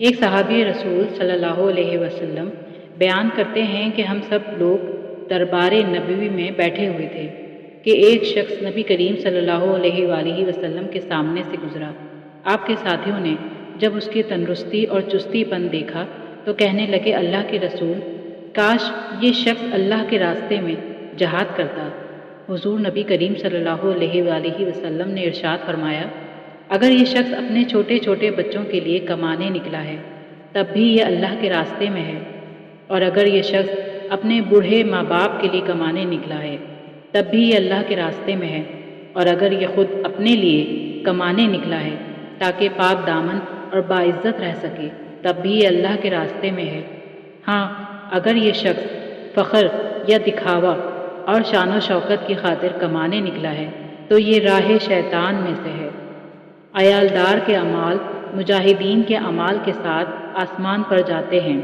ایک صحابی رسول صلی اللہ علیہ وسلم بیان کرتے ہیں کہ ہم سب لوگ دربار نبوی میں بیٹھے ہوئے تھے کہ ایک شخص نبی کریم صلی اللہ علیہ وآلہ وسلم کے سامنے سے گزرا۔ آپ کے ساتھیوں نے جب اس کی تندرستی اور چستی پن دیکھا تو کہنے لگے، اللہ کے رسول، کاش یہ شخص اللہ کے راستے میں جہاد کرتا۔ حضور نبی کریم صلی اللہ علیہ وآلہ وسلم نے ارشاد فرمایا، اگر یہ شخص اپنے چھوٹے چھوٹے بچوں کے لیے کمانے نکلا ہے تب بھی یہ اللہ کے راستے میں ہے، اور اگر یہ شخص اپنے بوڑھے ماں باپ کے لیے کمانے نکلا ہے تب بھی یہ اللہ کے راستے میں ہے، اور اگر یہ خود اپنے لیے کمانے نکلا ہے تاکہ پاک دامن اور باعزت رہ سکے تب بھی یہ اللہ کے راستے میں ہے۔ ہاں، اگر یہ شخص فخر یا دکھاوا اور شان و شوکت کی خاطر کمانے نکلا ہے تو یہ راہ شیطان میں سے ہے۔ عیالدار کے اعمال مجاہدین کے اعمال کے ساتھ آسمان پر جاتے ہیں۔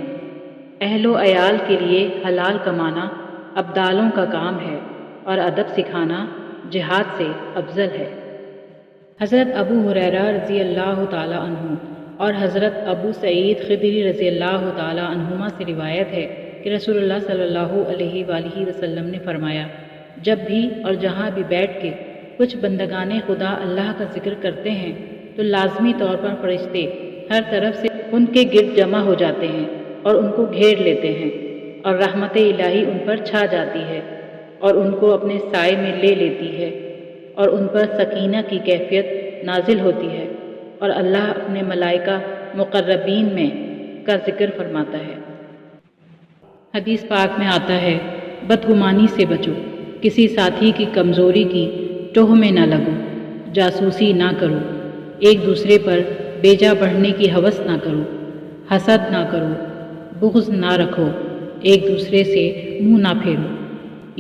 اہل و عیال کے لیے حلال کمانا ابدالوں کا کام ہے اور ادب سکھانا جہاد سے افضل ہے۔ حضرت ابو ہریرہ رضی اللہ تعالیٰ عنہ اور حضرت ابو سعید خدری رضی اللہ تعالیٰ عنہما سے روایت ہے کہ رسول اللہ صلی اللہ علیہ وآلہ وسلم نے فرمایا، جب بھی اور جہاں بھی بیٹھ کے کچھ بندگان خدا اللہ کا ذکر کرتے ہیں تو لازمی طور پر فرشتے ہر طرف سے ان کے گرد جمع ہو جاتے ہیں اور ان کو گھیر لیتے ہیں، اور رحمت الہی ان پر چھا جاتی ہے اور ان کو اپنے سائے میں لے لیتی ہے، اور ان پر سکینہ کی کیفیت نازل ہوتی ہے، اور اللہ اپنے ملائکہ مقربین میں کا ذکر فرماتا ہے۔ حدیث پاک میں آتا ہے، بدگمانی سے بچو، کسی ساتھی کی کمزوری کی ٹوہ میں نہ لگو، جاسوسی نہ کرو، ایک دوسرے پر بیجا بڑھنے کی ہوس نہ کرو، حسد نہ کرو، بغض نہ رکھو، ایک دوسرے سے منہ نہ پھیرو۔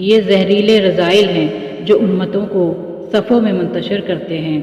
یہ زہریلے رذائل ہیں جو امتوں کو صفوں میں منتشر کرتے ہیں۔